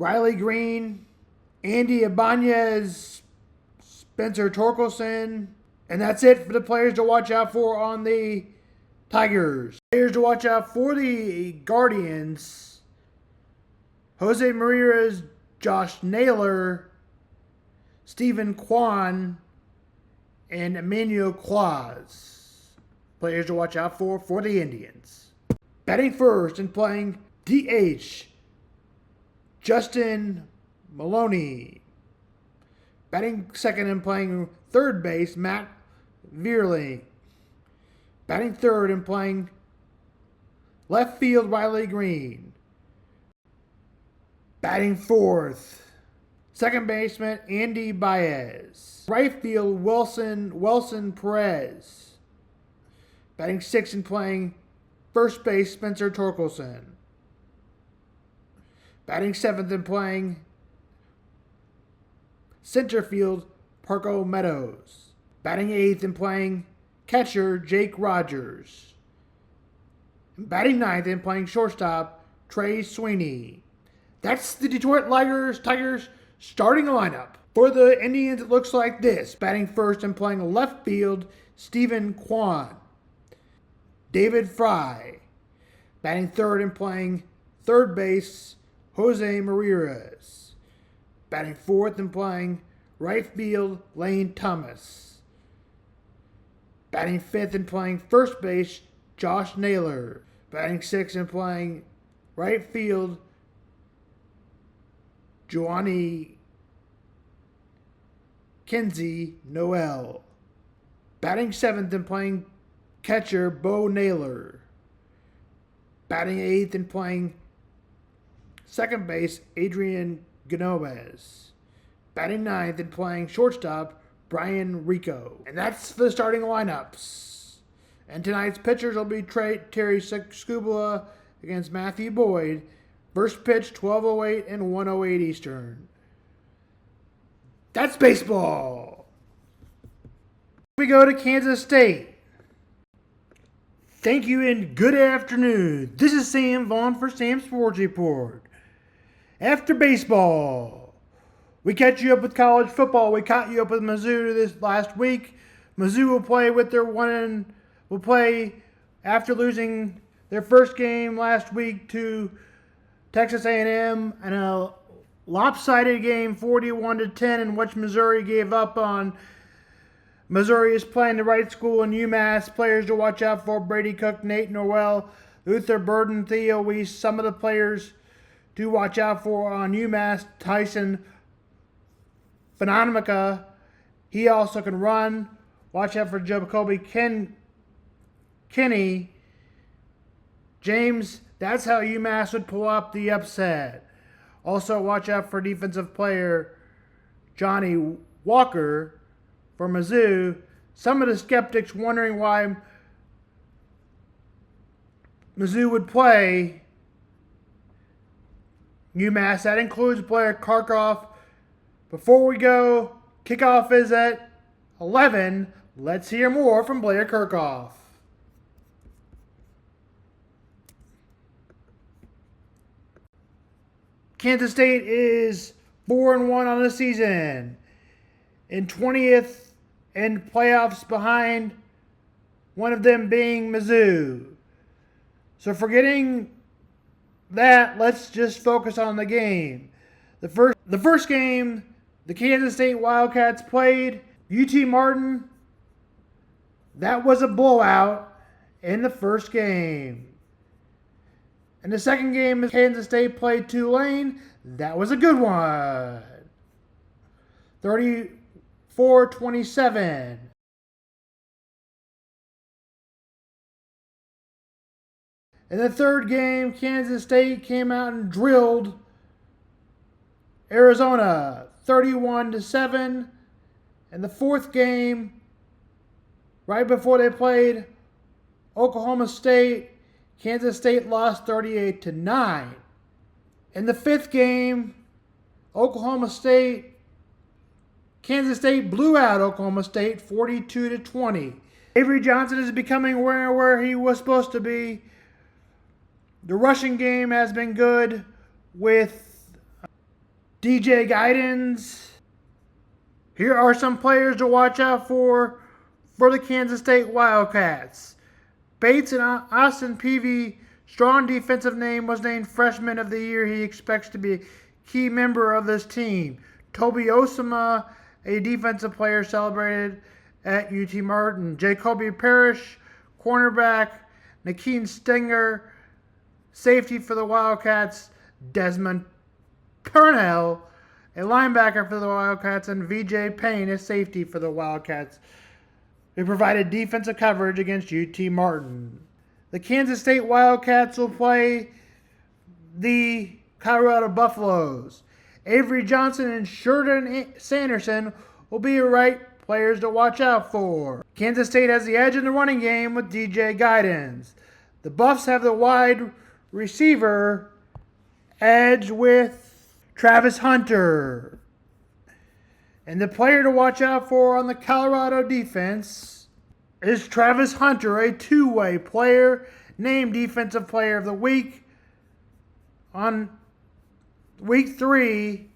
Riley Green, Andy Ibanez, Spencer Torkelson. And that's it for the players to watch out for on the Tigers. Players to watch out for the Guardians: Jose Mariras, Josh Naylor, Stephen Kwan, and Emmanuel Claus. Players to watch out for the Indians. Batting first and playing DH, Justin Maloney. Batting second and playing third base, Matt Vierling. Batting third and playing left field, Riley Green. Batting fourth, second baseman, Andy Baez. Right field, Wilson Perez. Batting sixth and playing first base, Spencer Torkelson. Batting seventh and playing center field, Parco Meadows. Batting eighth and playing catcher, Jake Rogers. And batting ninth and playing shortstop, Trey Sweeney. That's the Detroit Tigers starting lineup. For the Indians, it looks like this. Batting first and playing left field, Stephen Kwan. David Fry. Batting third and playing third base, Jose Mariras. Batting fourth and playing right field, Lane Thomas. Batting fifth and playing first base, Josh Naylor. Batting sixth and playing right field, Johnny Kinsey Noel. Batting seventh and playing catcher, Bo Naylor. Batting eighth and playing second base, Adrian Gomez. Batting ninth and playing shortstop, Brian Rico. And that's the starting lineups. And tonight's pitchers will be Terry Scubula against Matthew Boyd. First pitch, 12:08 and 1:08 Eastern. That's baseball. We go to Kansas State. Thank you and good afternoon. This is Sam Vaughn for Sam Sports Report. After baseball, we catch you up with college football. We caught you up with Mizzou this last week. Mizzou will play after losing their first game last week to Texas A&M in a lopsided game, 41-10, in which Missouri gave up on. Missouri is playing the right school in UMass. Players to watch out for: Brady Cook, Nate Norwell, Luther Burden, Theo Weiss. Some of the players to watch out for on UMass: Tyson Phenomena. He also can run. Watch out for Jacoby Kinney. James, that's how UMass would pull up the upset. Also watch out for defensive player Johnny Walker for Mizzou. Some of the skeptics wondering why Mizzou would play UMass. That includes Blair Karkoff. Before we go, kickoff is at 11. Let's hear more from Blair Kirchhoff. Kansas State is 4-1 on the season, in 20th in playoffs behind one of them being Mizzou. So forgetting that, let's just focus on the game. The first game, the Kansas State Wildcats played UT Martin. That was a blowout in the first game. In the second game, Kansas State played Tulane. That was a good one. 34-27. In the third game, Kansas State came out and drilled Arizona 31-7. In the fourth game, right before they played Oklahoma State, Kansas State lost 38-9. In the fifth game, Kansas State blew out Oklahoma State 42-20. Avery Johnson is becoming where he was supposed to be. The rushing game has been good with DJ Guidance. Here are some players to watch out for the Kansas State Wildcats. Bates and Austin Peavy, strong defensive name, was named Freshman of the Year. He expects to be a key member of this team. Toby Osama, a defensive player, celebrated at UT Martin. Jacoby Parrish, cornerback. Nakeen Stenger, safety for the Wildcats. Desmond Purnell, a linebacker for the Wildcats, and VJ Payne, a safety for the Wildcats, who provided defensive coverage against UT Martin. The Kansas State Wildcats will play the Colorado Buffaloes. Avery Johnson and Sheridan Sanderson will be your right players to watch out for. Kansas State has the edge in the running game with DJ Guidance. The Buffs have the wide receiver edge with Travis Hunter. And the player to watch out for on the Colorado defense is Travis Hunter, a two-way player, named Defensive Player of the Week. On week 3,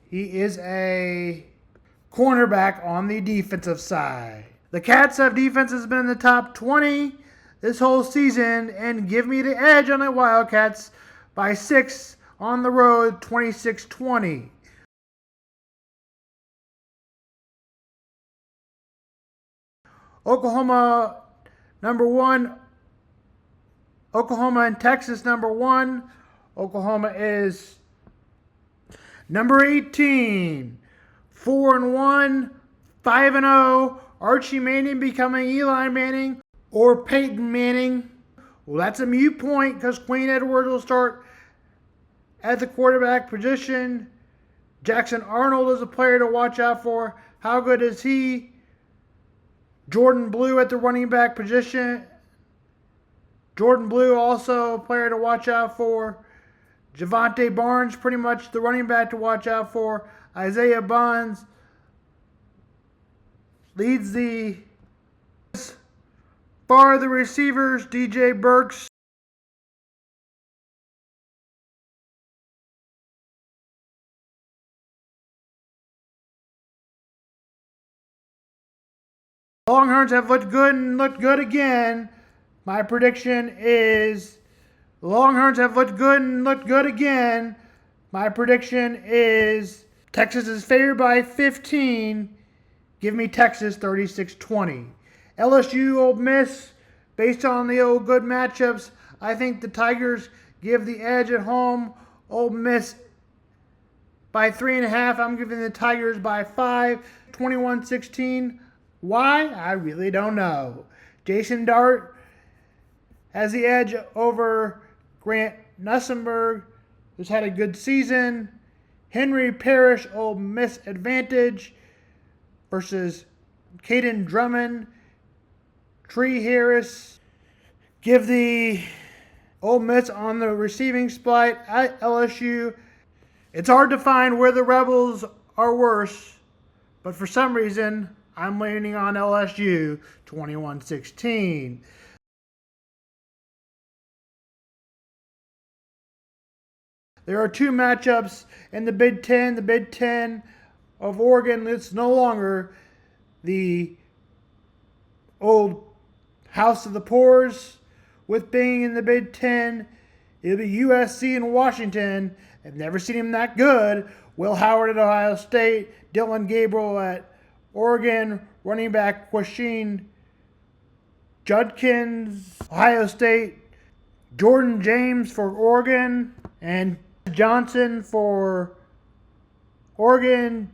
he is a cornerback on the defensive side. The Cats have defenses been in the top 20 this whole season and give me the edge on the Wildcats by 6 on the road, 26-20. Oklahoma number 1. Oklahoma and Texas number 1. Oklahoma is number 18. 4-1, 5-0. Archie Manning becoming Eli Manning or Peyton Manning. Well, that's a moot point because Queen Edwards will start at the quarterback position. Jackson Arnold is a player to watch out for. How good is he? Jordan Blue at the running back position. Jordan Blue also a player to watch out for. Javante Barnes, pretty much the running back to watch out for. Isaiah Bonds leads the bar of the receivers. DJ Burks. Longhorns have looked good and looked good again. My prediction is the Longhorns have looked good and looked good again. My prediction is Texas is favored by 15. Give me Texas 36-20. LSU, Ole Miss, based on the old good matchups, I think the Tigers give the edge at home. Ole Miss by 3.5. I'm giving the Tigers by 5. 21-16. Why? I really don't know. Jason Dart has the edge over Grant Nussenberg, who's had a good season. Henry Parrish, Ole Miss advantage versus Caden Drummond. Tree Harris. Give the Ole Miss on the receiving split at LSU. It's hard to find where the Rebels are worse, but for some reason, I'm leaning on LSU 21-16. There are two matchups in the Big Ten. The Big Ten of Oregon, it's no longer the old House of the Poors. With being in the Big Ten, it'll be USC and Washington. I've never seen him that good. Will Howard at Ohio State, Dylan Gabriel at Oregon, running back Quasheen Judkins, Ohio State, Jordan James for Oregon, and Johnson for Oregon,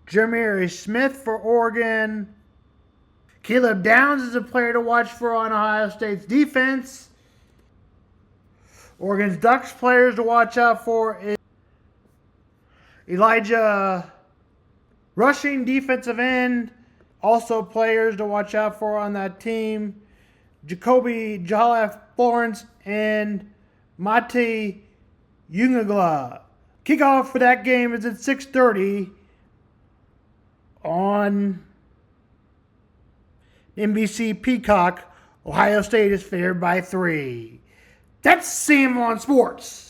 Jeremiah Smith for Oregon. Caleb Downs is a player to watch for on Ohio State's defense. Oregon's Ducks players to watch out for is Elijah Rushing, defensive end. Also players to watch out for on that team. Jacoby Jalaf Florence and Mate Yungagla. Kickoff for that game is at 6:30 on NBC Peacock. Ohio State is favored by 3. That's Sam on Sports.